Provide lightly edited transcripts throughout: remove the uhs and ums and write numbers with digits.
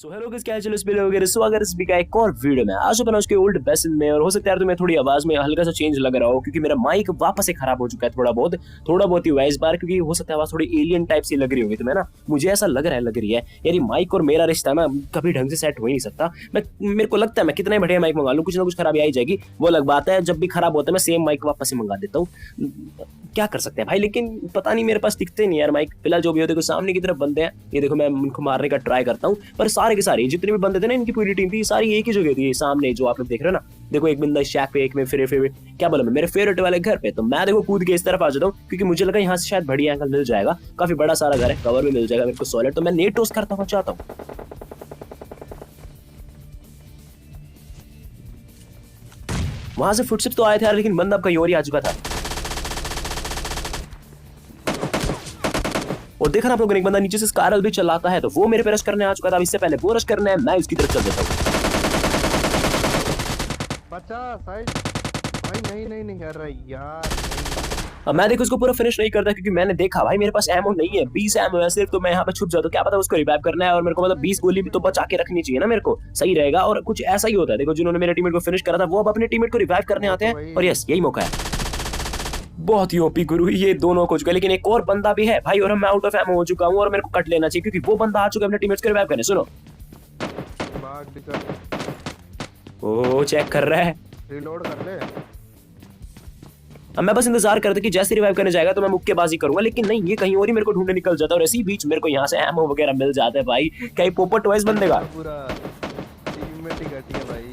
So hello guys, क्या चलो इस वीडियो वगैरह स्वागत है सभी का एक और वीडियो में। आज अपन उसके ओल्ड बेसिन में, और हो सकता है तुम्हें थोड़ी आवाज में हल्का सा चेंज लग रहा हो क्योंकि मेरा माइक वापस से खराब हो चुका है। थोड़ा बहुत ही हुआ है इस बार, क्योंकि हो सकता है आवाज थोड़ी एलियन टाइप से लग रही होगी तुम्हें ना। मुझे ऐसा लग रही है यार, ये माइक और मेरा रिश्ता ना कभी ढंग से सेट हो ही नहीं सकता। मेरे को लगता है मैं कितना ही बढ़िया माइक मंगा लूं, कुछ ना कुछ खराबी आई जाएगी। वो अलग बात है, जब भी खराब होता है मैं सेम माइक वापस से मंगा देता हूँ। क्या कर सकते हैं भाई, लेकिन पता नहीं मेरे पास दिखते नहीं यार माइक। फिलहाल जो भी हो, देखो सामने की तरफ बंदे हैं, ये देखो मैं उनको मारने का ट्राई करता हूँ, पर सारे के सारे जितने भी बंदे थे ना, इनकी पूरी टीम थी, सारी एक ही जगह थी सामने जो आप लोग देख रहे हो ना। देखो एक बंदा शैक पे, एक में फिर क्या बोला मैं, मेरे फेवरेट वाले घर पे। तो मैं देखो कूद के इस तरफ आ जाता हूँ क्योंकि मुझे लगा यहाँ से शायद बढ़िया एंगल मिल जाएगा। काफी बड़ा सारा घर है, कवर भी मिल जाएगा मेरे को सॉलिड। तो मैं नेट टोस्ट करता हूँ, चाहता हूँ। वहां से फुटस्टेप्स तो आए थे यार, लेकिन बंदा अब कहीं और ही आ चुका था। और देखा ना आप लोगों ने, एक बंदा नीचे से स्कारल भी चलाता है, तो वो मेरे पे रश करने आ चुका था। अब इससे पहले वो रश करना है, मैं उसकी तरफ चल देता हूँ। बचा साइड भाई, नहीं कर रहा यार। अब मैं देखो उसको पूरा फिनिश नहीं करता क्योंकि मैंने देखा भाई मेरे पास एमो नहीं है, 20 एमो है सिर्फ। तो मैं यहाँ पे छुप जाता हूँ, क्या पता उसको रिवाइव करना है, और मेरे को मतलब 20 गोली भी तो बचा के रखनी चाहिए ना, मेरे को सही रहेगा। और कुछ ऐसा ही होता है, देखो जिन्होंने मेरे टीममेट को फिनिश करा था वो अब अपने टीममेट को रिवाइव करने आते हैं, और यस यही मौका है। बहुत ही ओपी गुरु, ये दोनों को चुका। लेकिन एक और बंदा भी है भाई, और मैं आउट ऑफ एमो हो चुका हूँ, और मेरे को कट लेना चाहिए क्योंकि वो बंदा आ चुका है अपने टीममेट्स को रिवाइव करने। सुनो, ओ चेक कर रहा है, रिलोड कर ले। अब मैं बस इंतजार करता कि जैसे रिवाइव करने जाएगा तो मैं मुक्केबाजी करूंगा, लेकिन नहीं, ये कहीं और ही मेरे को ढूंढने निकल जाता है। और इसी बीच मेरे को यहाँ से एमो वगैरह मिल जाता है भाई। कहीं पोपट टॉयज बंदे का पूरा टीममेट ही घटिया भाई।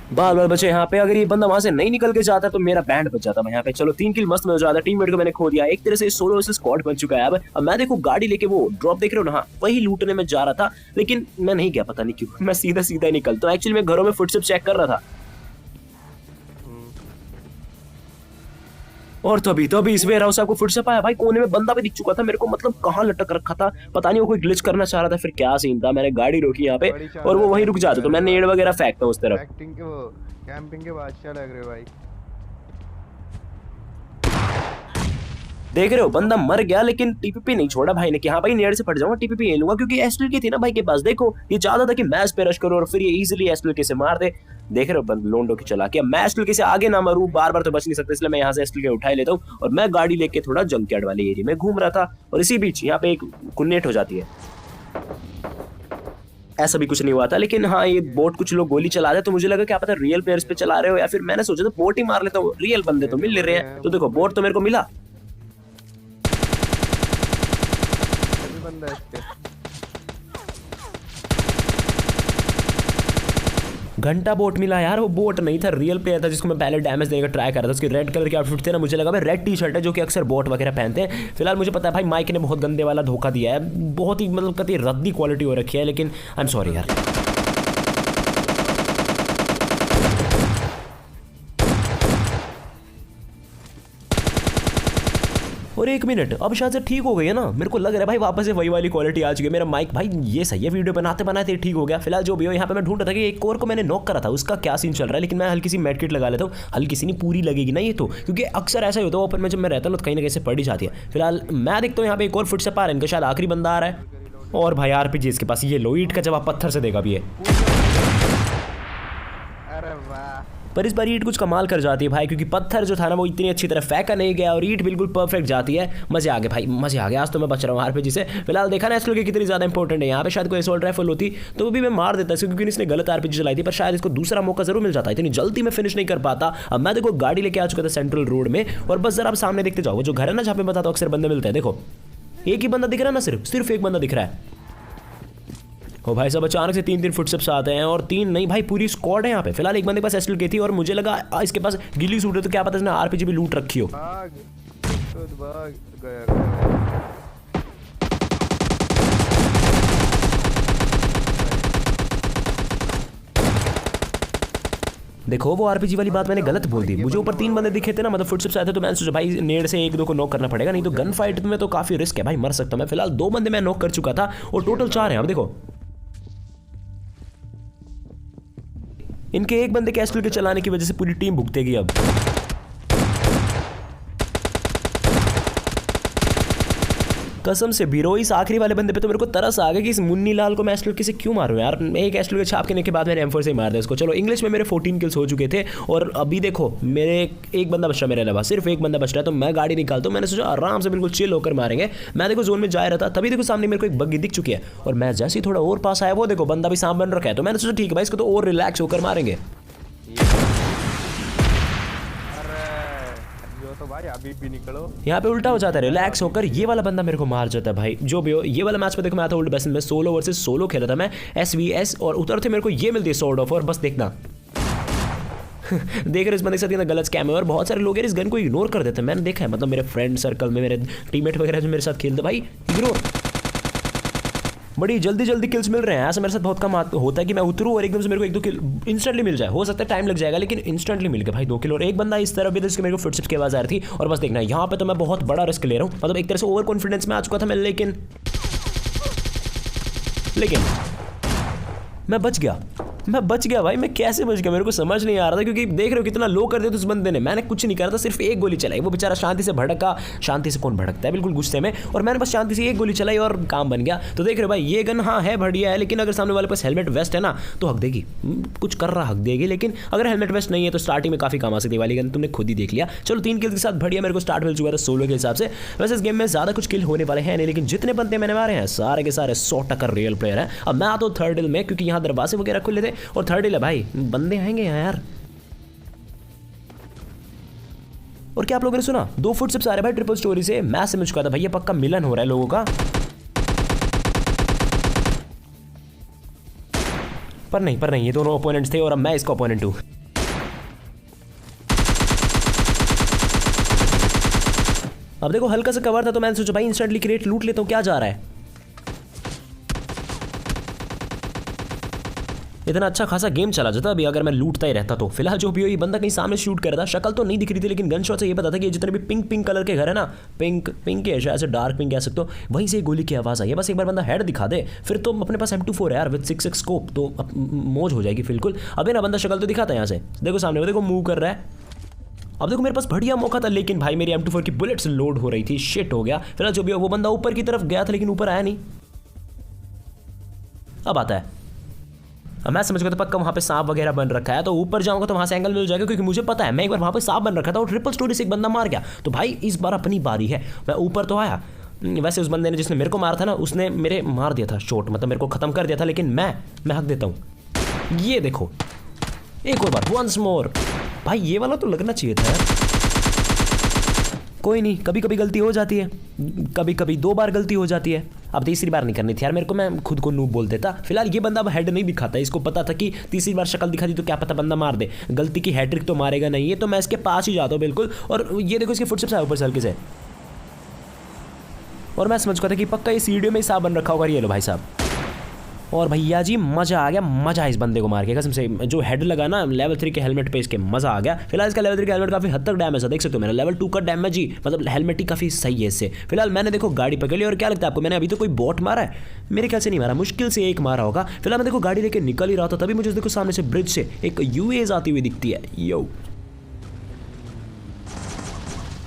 बाल बाल बचे यहाँ पे। अगर ये बंदा वहां से नहीं निकल के जाता तो मेरा बैंड बच जाता। मैं यहाँ पे चलो 3 किल मस्त मिल जाता। टीममेट को मैंने खो दिया, एक तरह से सोलो वर्सेस स्क्वाड बन चुका है। अब मैं देखो गाड़ी लेके वो ड्रॉप देख रहे हो ना, वही लूटने में जा रहा था, लेकिन मैं नहीं गया, पता नहीं क्यों। मैं सीधा सीधा निकलता हूँ। एक्चुअली मैं घरों में फुटस्टेप्स चेक कर रहा था, और तभी इस वेयर हाउस आपको फुटस्टेप आया भाई। कोने में बंदा भी दिख चुका था मेरे को, मतलब कहाँ लटक रखा था पता नहीं। वो कोई ग्लिच करना चाह रहा था, फिर क्या सीन था। मैंने गाड़ी रोकी यहाँ पे और वो वहीं रुक जाता, तो मैं नेड वगैरह फेंकता हूँ उस तरफ। एक्टिंग के वो कैंपिंग के बादशाह लग रहे हो भाई। देख रहे हो बंदा मर गया, लेकिन टीपीपी नहीं छोड़ा भाई ने कि हाँ भाई नेड से फट जाऊंगा, टीपीपी ले लूंगा, क्योंकि एसएल की थी ना भाई के पास। देखो ये चाहता था कि मैं इस पे रश करूं और फिर ये इजीली एसएल के से मार दे। देख रहे हो बंद लोंडो की चला के। मैं एसएल के से आगे ना मरूं, बार बार तो बच नहीं सकता, इसलिए मैं यहाँ से एसएल के उठा लेता हूँ। और मैं गाड़ी लेके थोड़ा जंकयार्ड वाले एरिया में घूम रहा था, और इसी बीच यहाँ पे एक कुन्नेट हो जाती है। ऐसा भी कुछ नहीं हुआ था, लेकिन हाँ ये बोट कुछ लोग गोली चला रहे, तो मुझे लगा क्या पता रियल प्लेयर्स पे चला रहे हो, या फिर मैंने सोचा तो बोट ही मार लेता हूँ, रियल बंदे तो मिल ले रहे हैं। तो देखो बोट तो मेरे को मिला, बंदा इस पे घंटा बोट मिला यार। वो बोट नहीं था, रियल प्लेयर था जिसको मैं पहले डैमेज देने का ट्राई कर रहा था। उसकी रेड कलर की आउटफिट थे ना, मुझे लगा भाई रेड टी शर्ट है, जो कि अक्सर बोट वगैरह पहनते हैं। फिलहाल मुझे पता है भाई माइक ने बहुत गंदे वाला धोखा दिया है, बहुत ही मतलब कतई रद्दी क्वालिटी हो रखी है, लेकिन आई एम सॉरी यार। और 1 मिनट, अब शायद से ठीक हो गई है ना, मेरे को लग रहा है भाई वापस से वही वाली क्वालिटी आ चुकी है। मेरा माइक भाई ये सही है, वीडियो बनाते बनाते ठीक हो गया। फिलहाल जो भी हो, यहाँ पे मैं ढूंढ रहा था कि एक कोर को मैंने नॉक करा था, उसका क्या सीन चल रहा है। लेकिन मैं हल्की सी मेडकिट लगा लेता हूँ, हल्की सी नहीं पूरी लगेगी ना ये तो, क्योंकि अक्सर ऐसा ही होता है ओपन में जब मैं रहता हूँ तो कहीं ना कहीं से पड़ ही जाती है। फिलहाल मैं देखता हूँ यहाँ पे एक और फुटस्टेप आ रहा है, इनका शायद आखिरी बंदा आ रहा है। और भाई आरपीजी इसके पास, ये लो ईट का जवाब पत्थर से देगा भी है। अरे वाह, पर इस बार ईट कुछ कमाल कर जाती है भाई, क्योंकि पत्थर जो था ना वो इतनी अच्छी तरह फेंका नहीं गया, और ईट बिल्कुल परफेक्ट जाती है। मजे आ गए भाई, मजे आ गए। आज तो मैं बच रहा हूँ आरपीजी से। फिलहाल देखा ना एसएल की कितनी ज्यादा इंपॉर्टेंट है। यहाँ पे शायद कोई असॉल्ट राइफल होती तो वो भी मैं मार देता, क्योंकि इसने गलत आरपीजी चलाई थी, पर शायद इसको दूसरा मौका जरूर मिल जाता। इतनी जल्दी मैं फिनिश नहीं कर पाता। अब मैं देखो गाड़ी लेके आ चुका था सेंट्रल रोड में, और बस जरा आप सामने देखते जाओ, वो जो घर है ना जहाँ पे बताता हूँ अक्सर बंदे मिलते हैं। देखो एक ही बंदा दिख रहा है ना, सिर्फ एक बंदा दिख रहा है। ओ भाई साहब अचानक से 3 फुटस्टेप्स आते हैं, और 3 नहीं भाई पूरी स्क्वाड है यहाँ पे। फिलहाल एक बंदे के पास एसएल की थी, और मुझे लगा इसके पास गिली सूट है, तो क्या पता इसने आरपीजी भी लूट रखी हो। भाग भाग गया। देखो वो आरपीजी वाली बात मैंने गलत बोल दी। मुझे ऊपर 3 बंदे दिखे थे ना, मतलब फुटस्टेप्स आए थे, तो मैंने सोचा भाई नेड़ से 1-2 को नॉक करना पड़ेगा, नहीं तो गन फाइट में तो काफी रिस्क है भाई, मर सकता मैं। फिलहाल 2 बंदे मैं नॉक कर चुका था, और टोटल 4 हैं। अब देखो इनके एक बंदे के एसएल के चलाने की वजह से पूरी टीम भुगतेगी अब। कसम से बीरो इस आखिरी वाले बंदे पे तो मेरे को तरस आ गया कि इस मुन्नी लाल को मैं एस्टल से क्यों मारूं यार। एक एस्टल के छाप करने के बाद मैंने M4 से ही मार दिया इसको। चलो इंग्लिश में मेरे 14 किल्स हो चुके थे और अभी देखो मेरे एक बंदा बच रहा, मेरे अलावा सिर्फ एक बंदा बच रहा है। तो मैं गाड़ी निकालता हूँ, मैंने सोचा आराम से बिल्कुल चिल होकर मारेंगे। मैं देखो जोन में जा रहा था, तभी देखो सामने मेरे को एक बग्गी दिख चुकी है और मैं जैसे ही थोड़ा और पास आया वो देखो बंदा भी सांप बन रखा है। तो मैंने सोचा ठीक है भाई इसको तो और रिलैक्स होकर मारेंगे। तो भाई अभी भी निकलो। यहाँ पे उल्टा हो जाता है, रिलैक्स होकर ये वाला बंदा मेरे को मार जाता है भाई। जो भी हो ये वाला मैच पे देखो मैं था ओल्ड बेसन में सोलो वर्सेस सोलो खेला था मैं SVS और उतरते मेरे को ये मिलती है सॉर्ड ऑफ और बस देखना देख रहे इस बंदे के साथ इतना गलत स्कैम है और बहुत सारे लोग इस गन को इग्नोर कर देते हैं। मैंने देखा है मतलब मेरे फ्रेंड सर्कल में मेरे टीममेट वगैरह जो मेरे साथ खेलते भाई इग्नोर, बड़ी जल्दी जल्दी किल्स मिल रहे हैं। ऐसा मेरे साथ बहुत कम होता है कि मैं उतरूँ और एकदम से मेरे को 1-2 किल इंस्टेंटली मिल जाए। हो सकता है टाइम लग जाएगा लेकिन इंस्टेंटली मिल गया भाई 2 किल। और एक बंदा इस तरह भी था जिसके मेरे को फुटस्टेप्स की आवाज़ आ रही थी और बस देखना यहाँ पे तो मैं बहुत बड़ा रिस्क ले रहा हूँ। मतलब एक तरह से ओवर कॉन्फिडेंस में आ चुका था मैं, लेकिन मैं बच गया भाई। मैं कैसे बच गया मेरे को समझ नहीं आ रहा था क्योंकि देख रहे हो कितना लो कर दिया उस बंदे ने। मैंने कुछ नहीं करा था, सिर्फ एक गोली चलाई। वो बेचारा शांति से भड़का, शांति से कौन भड़कता है बिल्कुल गुस्से में, और मैंने बस शांति से एक गोली चलाई और काम बन गया। तो देख रहे हो भाई ये गन हाँ है बढ़िया है, लेकिन अगर सामने वाले पास हेलमेट वेस्ट है ना तो हक देगी, कुछ कर रहा हक देगी। लेकिन अगर हेलमेट वेस्ट नहीं है तो स्टार्टिंग में काफी काम आ सकती है वाली गन, तुमने खुद ही देख लिया। चलो 3 किल के साथ बढ़िया मेरे को स्टार्ट मिल चुका था सोलो के हिसाब से। वैसे इस गेम में ज्यादा कुछ किल होने वाले हैं नहीं, लेकिन जितने बंदे मैंने मारे हैं सारे के सारे 100% रियल प्लेयर है। अब मैं आता हूँ थर्ड हिल में क्योंकि यहाँ दरवाजे वगैरह खुले थे और थर्ड हिल है भाई, बंदे आएंगे यहाँ यार। और क्या आप लोगों ने सुना 2 फुटस्टेप्स आ रहे भाई ट्रिपल स्टोरी से। मैं समझ चुका था भाई ये पक्का मिलन हो रहा है लोगों का, पर नहीं ये दोनों ओपोनेंट्स थे और अब मैं इसका ओपोनेंट हूं। अब देखो हल्का सा कवर था तो मैंने सोचा भाई इंस्टेंटली क्रेट लूट लेता हूं, क्या जा रहा है। इतना अच्छा खासा गेम चला जाता अभी अगर मैं लूटता ही रहता तो। फिलहाल जो भी हो ये बंदा कहीं सामने शूट कर रहा था, शक्ल तो नहीं दिख रही थी लेकिन गन शॉट से ये पता था कि जितने भी पिंक कलर के घर है ना, पिंक है शायद से डार्क पिंक कह सकते हो, वहीं से गोली की आवाज़ आई है। बस एक बार बंदा हेड दिखा दे फिर तो अपने पास M24 है यार विद 6x स्कोप, तो मौज हो जाएगी बिल्कुल। अबे ना बंदा शक्ल तो दिखाता है यहाँ से, देखो सामने देखो मूव कर रहा है। अब देखो मेरे पास बढ़िया मौका था लेकिन भाई मेरी M24 की बुलेट्स लोड हो रही थी, शिट हो गया। फिलहाल जो भी हो वो बंदा ऊपर की तरफ गया था लेकिन ऊपर आया नहीं। अब आता है, अब मैं समझ गया तो पक्का वहाँ पे सांप वगैरह बन रखा है, तो ऊपर जाऊंगा तो वहाँ से एंगल मिल जाएगा क्योंकि मुझे पता है मैं एक बार वहाँ पे सांप बन रखा था और ट्रिपल स्टोरी से एक बंदा मार गया। तो भाई इस बार अपनी बारी है, मैं ऊपर तो आया। वैसे उस बंदे ने जिसने मेरे को मारा था ना उसने मेरे मार दिया था शॉट, मतलब मेरे को खत्म कर दिया था, लेकिन मैं हक देता हूँ। ये देखो एक और बार, वंस मोर। भाई ये वाला तो लगना चाहिए था यार। कोई नहीं, कभी कभी गलती हो जाती है, कभी कभी 2 बार गलती हो जाती है। अब तीसरी बार नहीं करनी थी यार मेरे को, मैं खुद को नूब बोल देता। फिलहाल ये बंदा अब हेड नहीं दिखाता, इसको पता था कि तीसरी बार शक्ल दिखा दी तो क्या पता बंदा मार दे, गलती की हैट्रिक तो मारेगा नहीं ये, तो मैं इसके पास ही जाता हूँ बिल्कुल। और ये देखो इसके फुटस्टेप्स आए ऊपर हल्के से, और मैं समझ गया था कि पक्का ये सीढ़ियों में ही सांप बन रखा होगा। ये लो भाई साहब, और भैया जी मजा आ गया, मजा इस बंदे को मार के कसम से। जो हेड लगा ना लेवल 3 के हेलमेट पे इसके, मजा आ गया। फिलहाल इसका लेवल 3 का हेलमेट काफी हद तक डैमेज है, देख सकते हो मेरा लेवल 2 का डैमेज ही, मतलब हेलमेट ही काफी सही है इससे। फिलहाल मैंने देखो गाड़ी पकड़ ली, और क्या लगता है आपको मैंने अभी तो कोई बॉट मारा है? मेरे ख्याल से नहीं मारा, मुश्किल से एक मारा होगा। फिलहाल मैं देखो गाड़ी लेके निकल ही रहा था, तभी मुझे देखो सामने से ब्रिज से एक UAZ आती हुई दिखती है। यो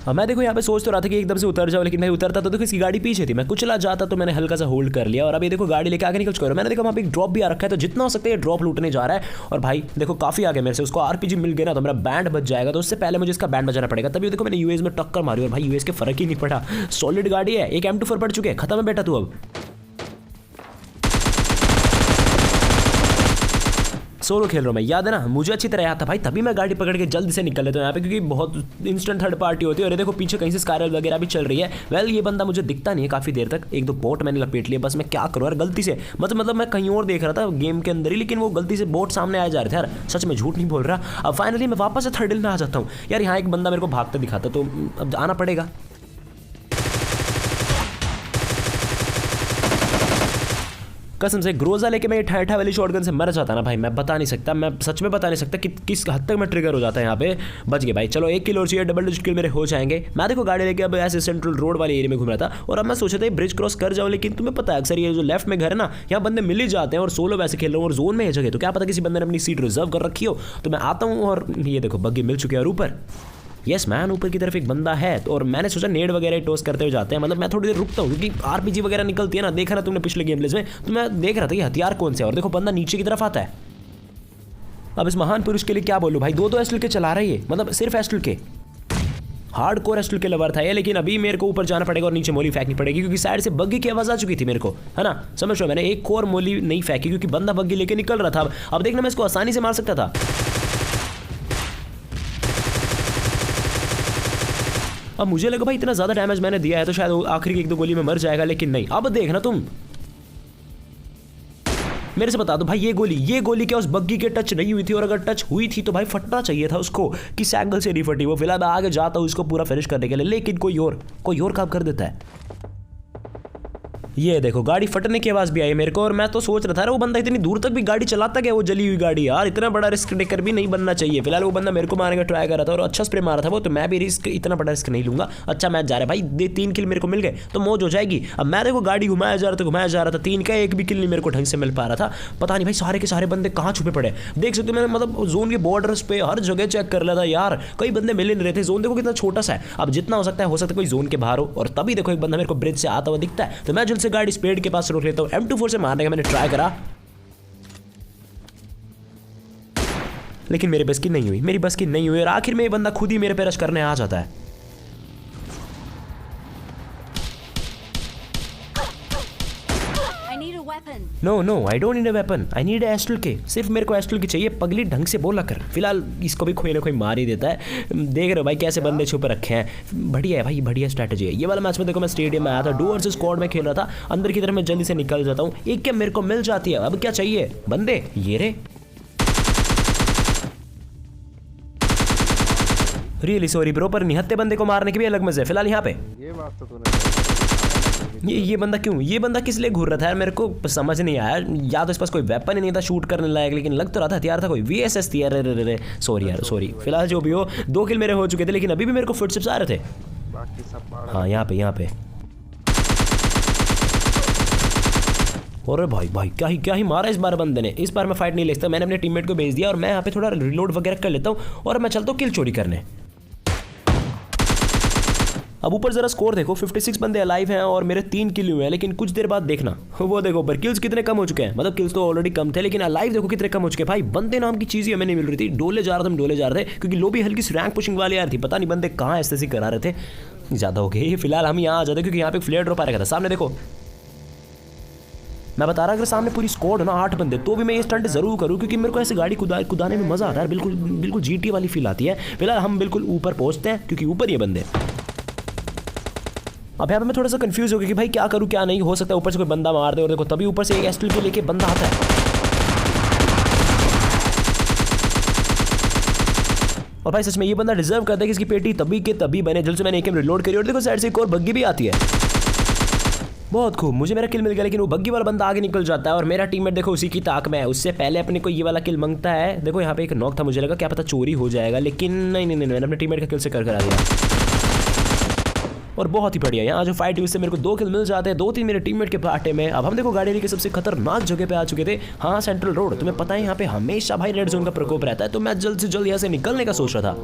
अब मैं देखो यहाँ पे सोच तो रहा था कि एकदम से उतर जाओ, लेकिन मैं उतरता तो देखो इसकी गाड़ी पीछे थी, मैं कुचला जाता तो मैंने हल्का सा होल्ड कर लिया। और अभी देखो गाड़ी लेके आगे निकल चुका है। मैंने देखो वहाँ पे एक ड्रॉप भी आ रखा है, तो जितना हो सकता है ड्रॉप लूटने जा रहा है। और भाई देखो काफी आगे मेरे से, उसको RPG मिल गया ना तो मेरा बैंड बच जाएगा, तो उससे पहले मुझे इसका बैंड बजाना पड़ेगा। तभी देखो मैंने UAZ में टक्कर मारी और भाई UAZ के फर्क ही नहीं पड़ा, सॉलिड गाड़ी है। एक M24 पड़ चुके हैं, खत्म है बेटा तू अब। सोलो खेल रहा हूँ मैं, याद है ना, मुझे अच्छी तरह याद था भाई, तभी मैं गाड़ी पकड़ के जल्दी से निकल लेता हूँ यहाँ पे, क्योंकि बहुत इंस्टेंट थर्ड पार्टी होती है। और ये देखो पीछे कहीं से स्काइरल वगैरह भी चल रही है। वेल ये बंदा मुझे दिखता नहीं है काफी देर तक, 1-2 बोट मैंने लपेट लिए, बस मैं क्या करूँ यार गलती से, मतलब मैं कहीं और देख रहा था गेम के अंदर ही, लेकिन वो गलती से बोट सामने आ जा रहे थे यार, सच में झूठ नहीं बोल रहा। अब फाइनली मैं वापस से थर्ड हिल में आ जाता हूँ यार। यहाँ एक बंदा मेरे को भागता दिखाता, तो अब आना पड़ेगा। कसम से ग्रोजा लेके मैं ठहठा वाली शॉटगन से मर जाता ना भाई, मैं बता नहीं सकता, मैं सच में बता नहीं सकता कि किस हद तक मैं ट्रिगर हो जाता है यहाँ पे। बच गए भाई, चलो 1 किल और चाहिए, डबल डिजिट किल मेरे हो जाएंगे। मैं देखो गाड़ी लेके अब ऐसे सेंट्रल रोड वाले एरिया में घूम रहा था, और अब मैं सोचा था ब्रिज क्रॉस कर जाऊँ, लेकिन तुम्हें पता है अक्सर ये जो लेफ्ट में घर है ना, यहाँ बंदे मिल ही जाते हैं, और सोलो वैसे खेल रहा हूँ और जोन में है जगह, तो क्या पता किसी बंदे ने अपनी सीट रिजर्व कर रखी हो। तो मैं आता हूँ और ये देखो बग्गी मिल चुकी है। और ऊपर यस मैन, ऊपर की तरफ एक बंदा है और मैंने सोचा नेड वगैरह टॉस करते हुए जाते हैं। मतलब मैं थोड़ी देर रुकता हूँ क्योंकि आरपीजी वगैरह निकलती है ना, देखा ना तुमने पिछले गेम प्लेस में, तो मैं देख रहा था कि हथियार कौन से है। और देखो बंदा नीचे की तरफ आता है। अब इस महान पुरुष के लिए क्या बोलूं भाई, दो एस्टल के चला रही है, मतलब सिर्फ एस्टल के, हार्ड कोर एस्टल के लवर था ये। लेकिन अभी मेरे को ऊपर जाना पड़ेगा और नीचे मोली फेंकनी पड़ेगी क्योंकि साइड से बग्गी की आवाज आ चुकी थी मेरे को, है ना। समझ लो मैंने एक कोर मोली नहीं फेंकी क्योंकि बंदा बग्गी लेके निकल रहा था। अब देखना मैं इसको आसानी से मार सकता था। अब मुझे लगा भाई इतना ज्यादा डैमेज मैंने दिया है तो शायद आखिरी की एक दो गोली में मर जाएगा, लेकिन नहीं। अब देखना तुम मेरे से बता दो भाई, ये गोली क्या उस बग्गी के टच नहीं हुई थी? और अगर टच हुई थी तो भाई फटना चाहिए था उसको, किस एंगल से नहीं फटी वो। फिलहाल मैं आगे जाता हूँ इसको पूरा फिनिश करने के लिए, लेकिन कोई और काम कर देता है। ये देखो गाड़ी फटने की आवाज भी आई मेरे को, और मैं तो सोच रहा था वो बंदा इतनी दूर तक भी गाड़ी चलाता गया, वो जली हुई गाड़ी। यार इतना बड़ा रिस्क टेकर भी नहीं बनना चाहिए। फिलहाल वो बंदा मेरे को मारने का ट्राई कर रहा था और अच्छा स्प्रे मारा था वो, तो मैं भी इतना बड़ा रिस्क नहीं लूंगा। अच्छा मैच जा रहा है भाई, 3 किल मेरे को मिल गए तो मौज हो जाएगी। अब मैं देखो गाड़ी घुमाया जा रहा था 3 का, एक भी किल नहीं मेरे को ढंग से मिल पा रहा था। पता नहीं भाई सारे के सारे बंदे कहाँ छुपे पड़े, देख सकते हो। मैंने मतलब जोन के बॉर्डर्स पे हर जगह चेक कर लिया था यार, कई बंदे मिल नहीं रहे थे। जोन देखो कितना छोटा सा है। अब जितना हो सकता है कोई जोन के बाहर हो। और तभी देखो एक बंदा मेरे को ब्रिज से आता हुआ दिखता है, तो मैं जल्द से गाड़ी स्पीड के पास रोक लेता हूँ। M24 से मारने का मैंने ट्राई करा लेकिन मेरे बस की नहीं हुई और आखिर में ये बंदा खुद ही मेरे पे रश करने आ जाता है। No I don't need a weapon, I need एस्टल के। सिर्फ मेरे को एस्टल की चाहिए, पगली ढंग से बोला कर। फिलहाल इसको भी कोई ना कोई मार ही देता है। देख रहे हो भाई कैसे बंदे छुपे रखे हैं। बढ़िया है भाई, बढ़िया स्ट्रैटेजी है। ये वाला मैच में देखो मैं स्टेडियम में आया था, डू वर्सेस स्क्वाड में खेल रहा था। अंदर की तरफ मैं जल्दी से निकल जाता हूँ, एक क्या मेरे को मिल जाती है। अब क्या चाहिए बंदे, ये रे रियली सॉरी ब्रो, पर निहत्ते बंदे को मारने की भी अलग मजे है। फिलहाल यहाँ पे ये बात तो तूने ये बंदा किस लिए घूर रहा था यार, मेरे को समझ नहीं आया। या तो इस पास कोई वेपन ही नहीं था शूट करने लायक, लेकिन लग तो रहा था हथियार था कोई, VSS थी। अरे सॉरी यार सॉरी। फिलहाल जो भी हो 2 किल मेरे हो चुके थे, लेकिन अभी भी मेरे को फुटस्टेप्स आ रहे थे। बाकी सब हाँ यहाँ पे और भाई क्या ही मारा इस बार बंदे ने। इस बार मैं फाइट नहीं ले सकता, मैंने अपने टीममेट को भेज दिया और मैं यहाँ पे थोड़ा रिलोड वगैरह कर लेता हूँ और मैं चलता हूँ किल चोरी करने। अब ऊपर जरा स्कोर देखो, 56 बंदे अलाइव हैं और मेरे 3 किल हुए हैं। लेकिन कुछ देर बाद देखना वो देखो ऊपर किल्स कितने कम हो चुके हैं। मतलब किल्स तो ऑलरेडी कम थे, लेकिन अलाइव देखो कितने कम हो चुके हैं। भाई बंदे नाम की चीज ही हमें नहीं मिल रही थी। डोले जा रहे थे क्योंकि लोबी हल्की सी रैंक पुशिंग वाले यार थी। पता नहीं बंदे कहाँ ऐसे करा रहे थे, ज्यादा हो गए। फिलहाल हम यहाँ आ जाते क्योंकि यहाँ पे फ्लेयर ड्रॉप आ रखा था। सामने देखो मैं बता रहा अगर सामने पूरी स्क्वाड हो ना 8 बंदे, तो भी मैं ये स्टंट जरूर करूँ क्योंकि मेरे को ऐसे गाड़ी कुदाने में मजा आता है। बिल्कुल GT वाली फील आती है। फिलहाल हम बिल्कुल ऊपर पहुंचते हैं क्योंकि ऊपर ये बंदे। अब यहाँ पे मैं थोड़ा सा कंफ्यूज हो गया कि भाई क्या करूँ क्या नहीं। हो सकता है ऊपर से कोई बंदा मार दे और देखो तभी ऊपर से एक एस्टल के लेके बंदा आता है। और भाई सच में ये बंदा डिजर्व करता है कि इसकी पेटी तभी के तभी बने। जल्द से मैंने एक रिलोड करी और देखो साइड से एक और बग्गी भी आती है। बहुत खूब, मुझे मेरा किल मिल गया, लेकिन वो बग्गी वाला बंदा आगे निकल जाता है और मेरा टीममेट देखो उसी की ताक में है। उससे पहले अपने को ये वाला किल मांगता है। देखो यहाँ पे एक नॉक था, मुझे लगा क्या पता चोरी हो जाएगा, लेकिन नहीं मैंने अपने टीममेट का किल से करा दिया और बहुत ही बढ़िया। यहाँ जो फाइट हुई उससे मेरे को 2 किल मिल जाते हैं, 2-3 मेरे टीममेट के पार्टे में। अब हम देखो गाड़ी लेके सबसे खतरनाक जगह पे आ चुके थे। हाँ सेंट्रल रोड, तुम्हें पता है यहाँ पे हमेशा भाई रेड जोन का प्रकोप रहता है। तो मैं जल्द से जल्द यहाँ से निकलने का सोच रहा था,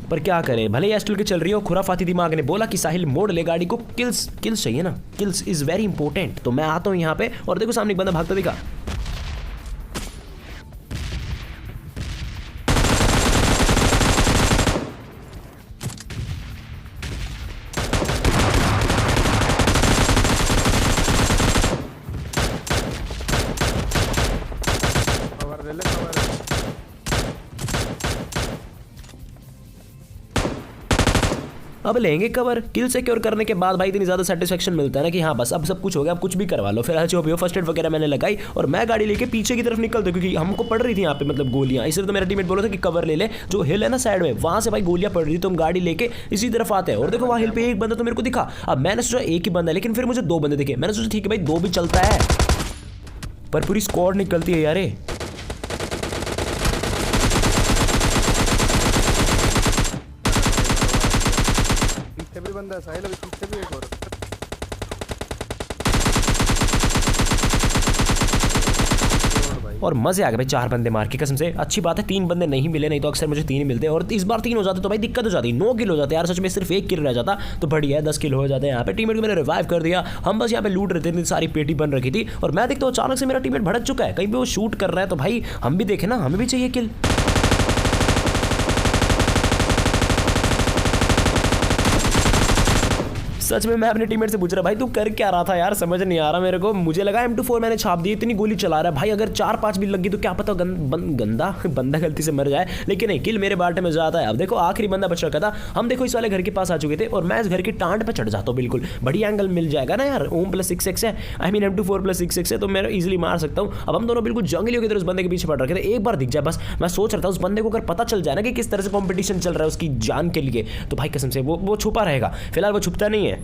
पर क्या करे, भले ही एस्टल के चल रही हो। खुराफाती दिमाग ने बोला कि साहिल मोड़ ले गाड़ी को, किल्स चाहिए ना, किल्स इज वेरी इंपॉर्टेंट। तो मैं आता हूँ यहाँ पे और देखो सामने एक बंदा भागता दिखा। अब लेंगे कवर। किल सिक्योर करने के बाद भाई इतनी ज्यादा सेटिस्फेक्शन मिलता है ना कि हाँ बस अब सब कुछ हो गया, अब कुछ भी करवा लो। फिर जो भी हो फर्स्ट एड वगैरह मैंने लगाई और मैं गाड़ी लेके पीछे की तरफ निकलता क्योंकि हमको पड़ रही थी यहाँ पे मतलब गोलियां। इसलिए तो मेरा टीममेट बोला था कि कवर ले ले, जो हिल है ना साइड में वहां से भाई गोलियां पड़ रही थी। तो हम गाड़ी लेके इसी तरफ आते हैं और देखो वहाँ हिल पे एक बंदा तो मेरे को दिखा। अब मैंने सोचा एक ही बंदा है, लेकिन फिर मुझे 2 बंदे दिखे। मैंने सोचा ठीक है भाई 2 भी चलता है, पर पूरी स्क्वाड निकलती है यार। बंदा साहिल अभी पीछे भी एक और भाई और मजे आ गए भाई 4 बंदे मार के, कसम से। अच्छी बात है 3 बंदे नहीं मिले, नहीं तो अक्सर मुझे 3 ही मिलते, और इस बार 3 हो जाते तो भाई दिक्कत हो जाती। 9 किल हो जाते यार, सच में सिर्फ 1 किल रह जाता तो बढ़िया है, 10 किल हो जाते हैं। यहाँ पे टीममेट को मैंने रिवाइव कर दिया। हम बस यहाँ पे लूट रहे थे, सारी पेटी बन रखी थी, और मैं देखता हूँ अचानक से मेरा टीममेट भड़क चुका है, कहीं पे वो शूट कर रहा है। तो भाई हम भी देखे ना, हमें भी चाहिए किल। सच में मैं अपने टीममेट से पूछ रहा भाई तू कर क्या रहा था यार, समझ नहीं आ रहा मेरे को। मुझे लगा M24 मैंने छाप दी, इतनी गोली चला रहा है भाई, अगर 4-5 भी लगी तो क्या पता गंदा बंदा गलती से मर जाए, लेकिन नहीं, किल मेरे बाटे में जाता है। अब देखो आखिरी बंदा बच रखा था, हम देखो इस वाले घर के पास आ चुके थे, और मैं इस घर की टांट पे चढ़ जाता हूँ, बिल्कुल बढ़िया एंगल मिल जाएगा ना यार। ओम +6x है, आई मीन M24 +6x है, तो मैं इजिली मार सकता हूँ। अब हम दोनों बिल्कुल जंगलियों की तरह उस बंदे के पीछे पड़ रखे थे, एक बार दिख जाए बस। मैं सोच रहा था उस बंदे को अगर पता चल जाए ना कि किस तरह से कॉम्पिटिशन चल रहा है उसकी जान के लिए, तो भाई कसम से वो छुपा रहेगा। फिलहाल वो छुपता नहीं है।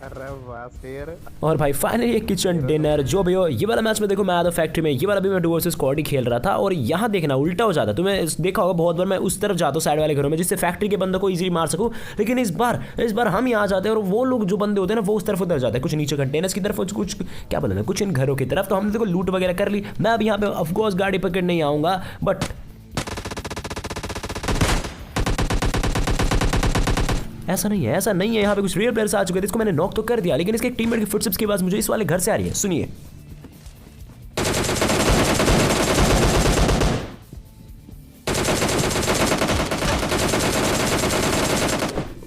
अरे वाह शेर। और भाई फाइनली एक किचन डिनर जो भी हो। ये वाला मैच में देखो मैं आया था फैक्ट्री में, ये वाला भी मैं डू वर्सेस स्क्वाड ही खेल रहा था, और यहाँ देखना उल्टा हो जाता। तुम्हें देखा होगा बहुत बार मैं उस तरफ जाता हूँ साइड वाले घरों में, जिससे फैक्ट्री के बंदों को इजीली मार सकूँ, लेकिन इस बार हम यहाँ जाते हैं और वो लोग जो बंदे होते हैं ना वो उस तरफ उधर जाते हैं, कुछ नीचे कंटेनर्स की तरफ, कुछ क्या बोलते हैं, कुछ इन घरों की तरफ। तो हमने देखो लूट वगैरह कर ली। मैं अब यहाँ पे ऑफकोर्स गाड़ी पकड़ नहीं आऊँगा, बट ऐसा नहीं है यहाँ पे कुछ रियल प्लेयर्स आ चुके थे, इसको मैंने नॉक तो कर दिया, लेकिन इसके टीममेट की फुटस्टेप्स की आवाज मुझे इस वाले घर से आ रही है, सुनिए।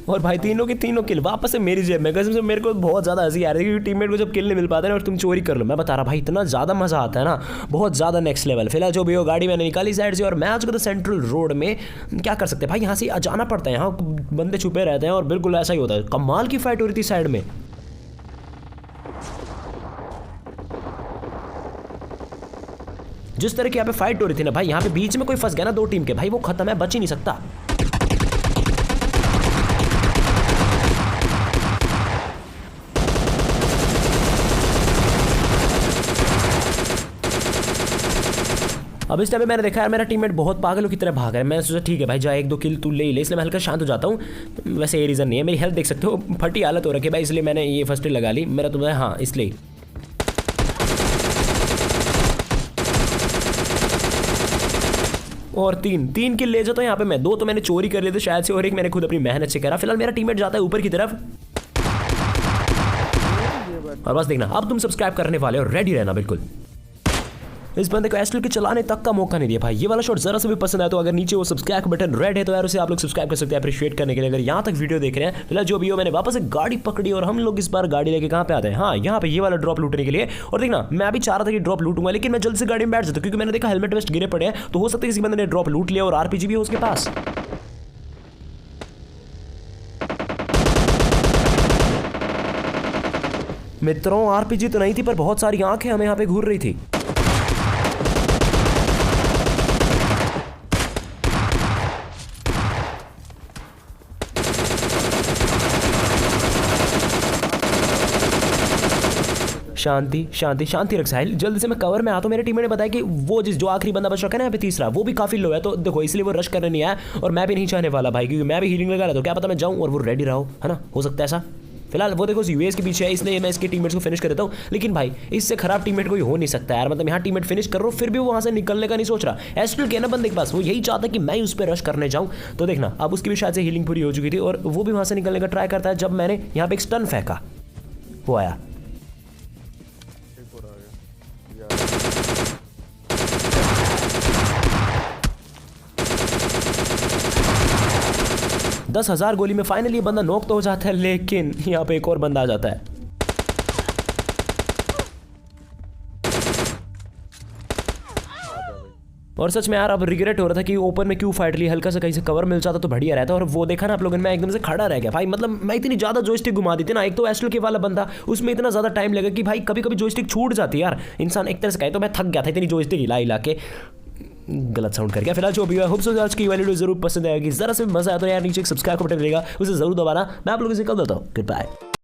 और भाई तीनों की तीनों किल वापस से मेरी जेब में, कसम से मेरे को बहुत ज़्यादा हंसी आ रही है, क्योंकि टीममेट को जब किल नहीं मिल पाता है और तुम चोरी कर लो, मैं बता रहा भाई इतना ज़्यादा मज़ा आता है ना, बहुत ज़्यादा नेक्स्ट लेवल। फिलहाल जो भी हो गाड़ी मैंने निकाली साइड से, और मैं आ चुका था सेंट्रल रोड में। क्या कर सकते हैं भाई, यहाँ से जाना पड़ता है, यहाँ बंदे छुपे रहते हैं, और बिल्कुल ऐसा ही होता है। कमाल की फाइट हो रही थी साइड में। जिस तरह की यहाँ पे फाइट हो रही थी ना भाई, यहाँ पे बीच में कोई फंस गया ना 2 टीम के, भाई वो खत्म है, बच ही नहीं सकता। अब इस टाइम पे मैंने देखा यार मेरा टीममेट बहुत पागलों की तरह भाग रहा है। मैं सोचा ठीक है भाई जा 1-2 किल तू ले ही ले, इसलिए मैं हल्का शांत हो जाता हूँ। वैसे ये रीज़न नहीं है, मेरी हेल्थ देख सकते हो फटी हालत हो रखी है भाई, इसलिए मैंने ये फर्स्ट एड लगा ली। मेरा तुम्हें हाँ इसलिए और 3 किल ले जाता हूँ यहाँ पे मैं। 2 तो मैंने चोरी कर लिए थे शायद से, और एक मैंने खुद अपनी मेहनत से करा। फिलहाल मेरा टीममेट जाता है ऊपर की तरफ, और बस देखना अब तुम सब्सक्राइब करने वाले हो, रेडी रहना बिल्कुल। इस बंदे को एस्ट्रल के चलाने तक का मौका नहीं दिया भाई। ये वाला शॉट जरा से भी पसंद आया तो अगर नीचे वो सब्सक्राइब का बटन रेड है तो यार उसे आप लोग सब्सक्राइब कर सकते हैं अप्रिशिएट करने के लिए, अगर यहाँ तक वीडियो देख रहे हैं। फिलहाल जो भी हो मैंने वापस एक गाड़ी पकड़ी, और हम लोग इस बार गाड़ी लेके कहाँ पे आते हैं, हाँ यहाँ पे ये वाला ड्रॉप लूटने के लिए। और देखना मैं भी चाह रहा था कि ड्रॉप लूटूंगा, लेकिन मैं जल्द से गाड़ी में बैठ जाता, क्योंकि मैंने देखा हेलमेट वेस्ट गिरे पड़े हैं, तो हो सकता है किसी बंदे ने ड्रॉप लूट लिया, और आरपीजी भी है उसके पास। मित्रों आरपीजी तो नहीं थी, पर बहुत सारी आंखें हमें यहाँ पे घूर रही थी। शांति शांति शांति रख साहिल, जल्दी से मैं कवर में आता हूँ। मेरे टीम ने बताया कि वो जो आखिरी बंदा बच रखा है ना यहाँ पे तीसरा, वो भी काफी लो है, तो देखो इसलिए वो रश करने नहीं आया, और मैं भी नहीं चाहने वाला भाई, क्योंकि मैं भी हीलिंग लगा रहा, तो क्या पता मैं जाऊँ और वो रेडी रहो, है ना, हो सकता है ऐसा। फिलहाल वो देखो यूएस के पीछे है, इसलिए मैं इसके टीममेट्स को फिनिश कर देता हूँ। लेकिन भाई इससे खराब टीममेट कोई हो नहीं सकता यार, मतलब यहाँ टीममेट फिनिश कर रहा हूँ फिर भी वो वहाँ से निकलने का नहीं सोच रहा। एस्ट्रल के ना बंदे के पास वो यही चाहता कि मैं उस पर रश करने जाऊँ, तो देखना अब उसकी भी शायद से हीलिंग पूरी हो चुकी थी, और वो भी वहाँ से निकलने का ट्राई करता है। जब मैंने यहाँ पे एक स्टन फेंका वो आया, 10,000 गोली में फाइनली ये बंदा नॉक तो हो जाता है, लेकिन यहाँ पे एक और बंदा आ जाता है। और सच में यार अब रिग्रेट हो रहा था कि ओपन में क्यों फाइट ली, हल्का सा कहीं से कवर मिल जाता तो बढ़िया रहता। और वो देखा ना आप लोगों ने, मैं एकदम से खड़ा रह गया भाई, मतलब मैं इतनी ज़्यादा जॉयस्टिक घुमा दी थी ना। एक तो एस्ट्रल के वाला बंदा, उसमें इतना ज़्यादा टाइम लगा कि भाई कभी कभी जॉयस्टिक छूट जाती है यार, इंसान एक तरह से कहे तो मैं थक गया था इतनी जॉयस्टिक हिला के, गलत साउंड कर गया। फिलहाल जो भी है होप सो आज की वीडियो जरूर पसंद आएगी, जरा से मजा आया तो यार नीचे एक सब्सक्राइब का बटन रहेगा उसे जरूर दबाना। मैं आप लोगों से कल देता हूँ, गुड बाय।